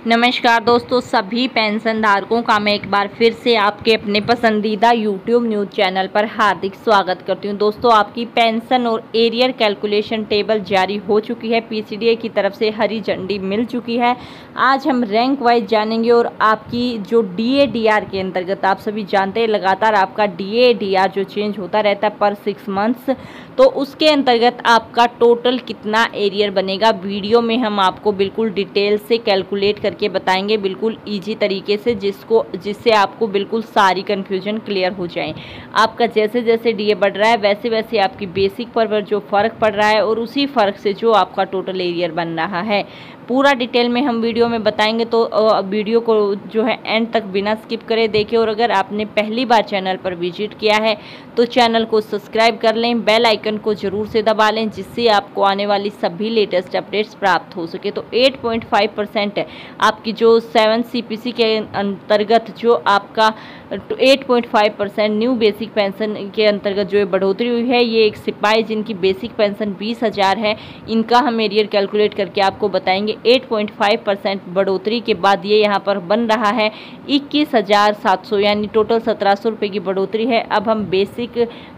नमस्कार दोस्तों, सभी पेंशन धारकों का मैं एक बार फिर से आपके अपने पसंदीदा यूट्यूब न्यूज़ चैनल पर हार्दिक स्वागत करती हूं। दोस्तों, आपकी पेंशन और एरियर कैलकुलेशन टेबल जारी हो चुकी है। पीसीडीए की तरफ से हरी झंडी मिल चुकी है। आज हम रैंक वाइज जानेंगे और आपकी जो डीए डीआर के अंतर्गत, आप सभी जानते हैं लगातार आपका डीए डीआर जो चेंज होता रहता है पर 6 मंथ्स, तो उसके अंतर्गत आपका टोटल कितना एरियर बनेगा, वीडियो में हम आपको बिल्कुल डिटेल से कैलकुलेट करके बताएंगे, बिल्कुल इजी तरीके से, जिससे आपको बिल्कुल सारी कन्फ्यूजन क्लियर हो जाए। आपका जैसे जैसे डीए बढ़ रहा है वैसे वैसे आपकी बेसिक पर जो फ़र्क पड़ रहा है और उसी फ़र्क से जो आपका टोटल एरियर बन रहा है, पूरा डिटेल में हम वीडियो में बताएंगे। तो वीडियो को जो है एंड तक बिना स्किप करे देखें, और अगर आपने पहली बार चैनल पर विजिट किया है तो चैनल को सब्सक्राइब कर लें, बेल आइकन को जरूर से दबा लें, जिससे आपको आने वाली सभी लेटेस्ट अपडेट्स प्राप्त हो सके। तो 8.5% आपकी जो 7 CPC के अंतर्गत जो आपका 8.5% न्यू बेसिक पेंशन के अंतर्गत जो बढ़ोतरी हुई है, ये एक सिपाही जिनकी बेसिक पेंशन 20,000 है, इनका हम एरियर कैलकुलेट करके आपको बताएंगे। 8.5% बढ़ोतरी के बाद ये यहाँ पर बन रहा है 21,700, यानी टोटल 1,700 रुपये की बढ़ोतरी है। अब हम बेसिक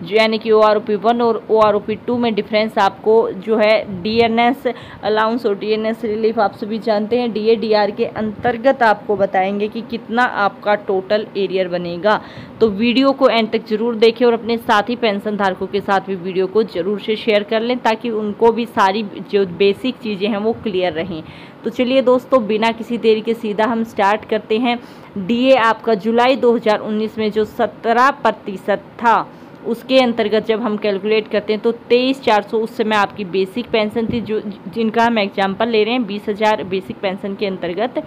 जो यानी कि OROP 1 और OROP 2 में डिफरेंस आपको जो है DNS अलाउंस और DNS रिलीफ आप सभी जानते हैं, DA DR के अंतर्गत आपको बताएंगे कि कितना आपका टोटल एरियर बनेगा। तो वीडियो को एंड तक जरूर देखें और अपने साथी पेंशन धारकों के साथ भी वीडियो को जरूर से शेयर कर लें, ताकि उनको भी सारी जो बेसिक चीज़ें हैं वो क्लियर रहें। तो चलिए दोस्तों, बिना किसी देरी के सीधा हम स्टार्ट करते हैं। डीए आपका जुलाई 2019 में जो 17% था, उसके अंतर्गत जब हम कैलकुलेट करते हैं तो 23,400 उस समय आपकी बेसिक पेंशन थी, जो जिनका हम एग्जांपल ले रहे हैं 20,000 बेसिक पेंशन के अंतर्गत।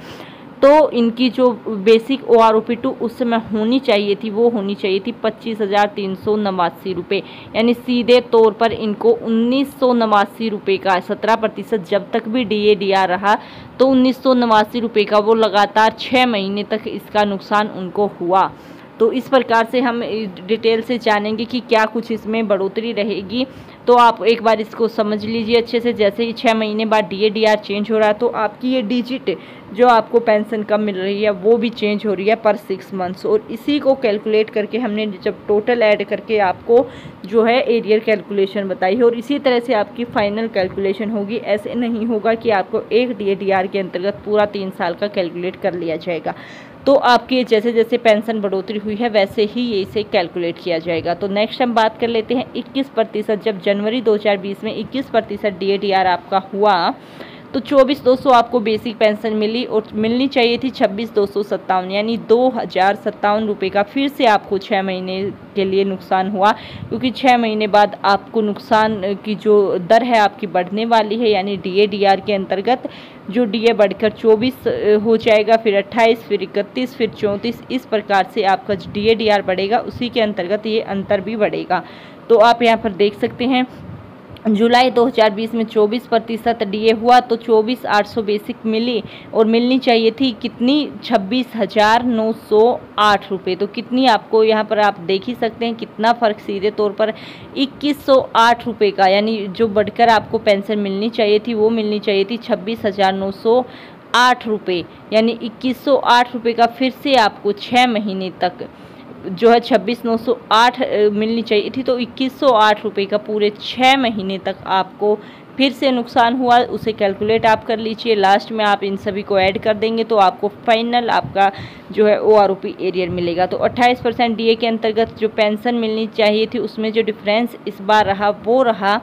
तो इनकी जो बेसिक OROP 2 उस समय होनी चाहिए थी, वो होनी चाहिए थी 25,389 रुपये, यानी सीधे तौर पर इनको 1,989 रुपये का 17%, जब तक भी DA DR रहा तो 1,989 रुपये का वो लगातार 6 महीने तक इसका नुकसान उनको हुआ। तो इस प्रकार से हम डिटेल से जानेंगे कि क्या कुछ इसमें बढ़ोतरी रहेगी। तो आप एक बार इसको समझ लीजिए अच्छे से। जैसे ही 6 महीने बाद DA DR चेंज हो रहा है, तो आपकी ये डिजिट जो आपको पेंशन कम मिल रही है वो भी चेंज हो रही है पर 6 मंथ्स, और इसी को कैलकुलेट करके हमने जब टोटल ऐड करके आपको जो है एरियर कैलकुलेशन बताई है, और इसी तरह से आपकी फाइनल कैलकुलेशन होगी। ऐसे नहीं होगा कि आपको एक DA DR के अंतर्गत पूरा 3 साल का कैलकुलेट कर लिया जाएगा। तो आपकी जैसे जैसे पेंशन बढ़ोतरी हुई है वैसे ही ये इसे कैलकुलेट किया जाएगा। तो नेक्स्ट हम बात कर लेते हैं 21%। जब जनवरी 2020 में 21% DA DR आपका हुआ तो 24,200 आपको बेसिक पेंशन मिली, और मिलनी चाहिए थी 26,257, यानी 2,057 रुपये का फिर से आपको 6 महीने के लिए नुकसान हुआ, क्योंकि 6 महीने बाद आपको नुकसान की जो दर है आपकी बढ़ने वाली है। यानी DA DR के अंतर्गत जो DA बढ़कर 24 हो जाएगा, फिर 28, फिर 31, फिर 34, इस प्रकार से आपका DA DR बढ़ेगा, उसी के अंतर्गत ये अंतर भी बढ़ेगा। तो आप यहाँ पर देख सकते हैं जुलाई 2020 में 24% DA हुआ तो 24,800 बेसिक मिली, और मिलनी चाहिए थी कितनी, 26,908 रुपये। तो कितनी आपको यहाँ पर आप देख ही सकते हैं कितना फ़र्क, सीधे तौर पर 2,108 रुपये का, यानी जो बढ़कर आपको पेंशन मिलनी चाहिए थी वो मिलनी चाहिए थी 26,908 रुपये, यानी 2,108 रुपये का फिर से आपको 6 महीने तक जो है 26,908 मिलनी चाहिए थी, तो 2,108 रुपये का पूरे 6 महीने तक आपको फिर से नुकसान हुआ। उसे कैलकुलेट आप कर लीजिए, लास्ट में आप इन सभी को ऐड कर देंगे तो आपको फाइनल आपका जो है OROP एरियर मिलेगा। तो 28% DA के अंतर्गत जो पेंशन मिलनी चाहिए थी उसमें जो डिफरेंस इस बार रहा वो रहा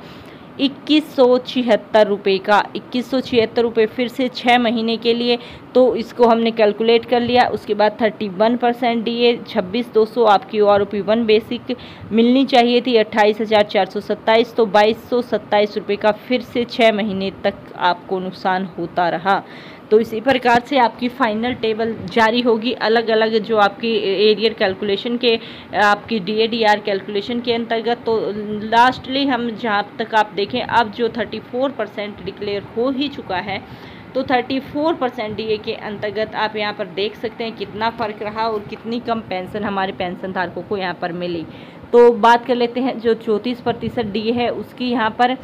2,176 रुपये का, 2,176 रुपये फिर से 6 महीने के लिए। तो इसको हमने कैलकुलेट कर लिया। उसके बाद 31% DA 26,200 आपकी OROP 1 बेसिक मिलनी चाहिए थी 28,427, तो 2,227 रुपये का फिर से 6 महीने तक आपको नुकसान होता रहा। तो इसी प्रकार से आपकी फाइनल टेबल जारी होगी, अलग अलग जो आपकी एरियर कैलकुलेशन के आपकी DA DR कैलकुलेशन के अंतर्गत। तो लास्टली हम जहाँ तक आप देखें, अब जो 34% डिक्लेयर हो ही चुका है, तो 34% DA के अंतर्गत आप यहाँ पर देख सकते हैं कितना फ़र्क रहा और कितनी कम पेंशन हमारे पेंशन धारकों को यहाँ पर मिली। तो बात कर लेते हैं जो 34% DA है उसकी। यहाँ पर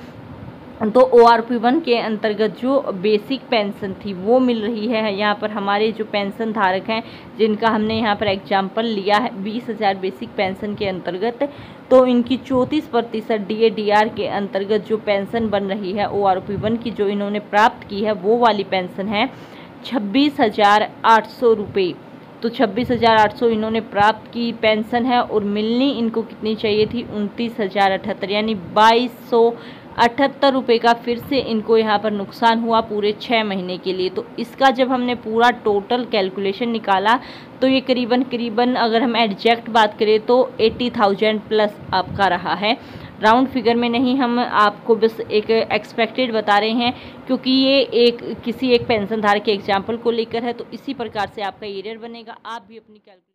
तो ORP1 के अंतर्गत जो बेसिक पेंशन थी वो मिल रही है। यहाँ पर हमारे जो पेंशन धारक हैं जिनका हमने यहाँ पर एग्जाम्पल लिया है 20,000 बेसिक पेंशन के अंतर्गत, तो इनकी 34% DA/DR के अंतर्गत जो पेंशन बन रही है ORP1 की जो इन्होंने प्राप्त की है वो वाली पेंशन है 26,800 रुपये। तो 26,800 इन्होंने प्राप्त की पेंशन है और मिलनी इनको कितनी चाहिए थी 29,078, यानी 2,278 रुपये का फिर से इनको यहाँ पर नुकसान हुआ पूरे 6 महीने के लिए। तो इसका जब हमने पूरा टोटल कैलकुलेशन निकाला तो ये करीबन अगर हम एग्जैक्ट बात करें तो 80,000 प्लस आपका रहा है। राउंड फिगर में नहीं, हम आपको बस एक एक्सपेक्टेड बता रहे हैं क्योंकि ये किसी एक पेंशन धारक के एग्जाम्पल को लेकर है, तो इसी प्रकार से आपका एरियर बनेगा। आप भी अपनी कैलकुलेशन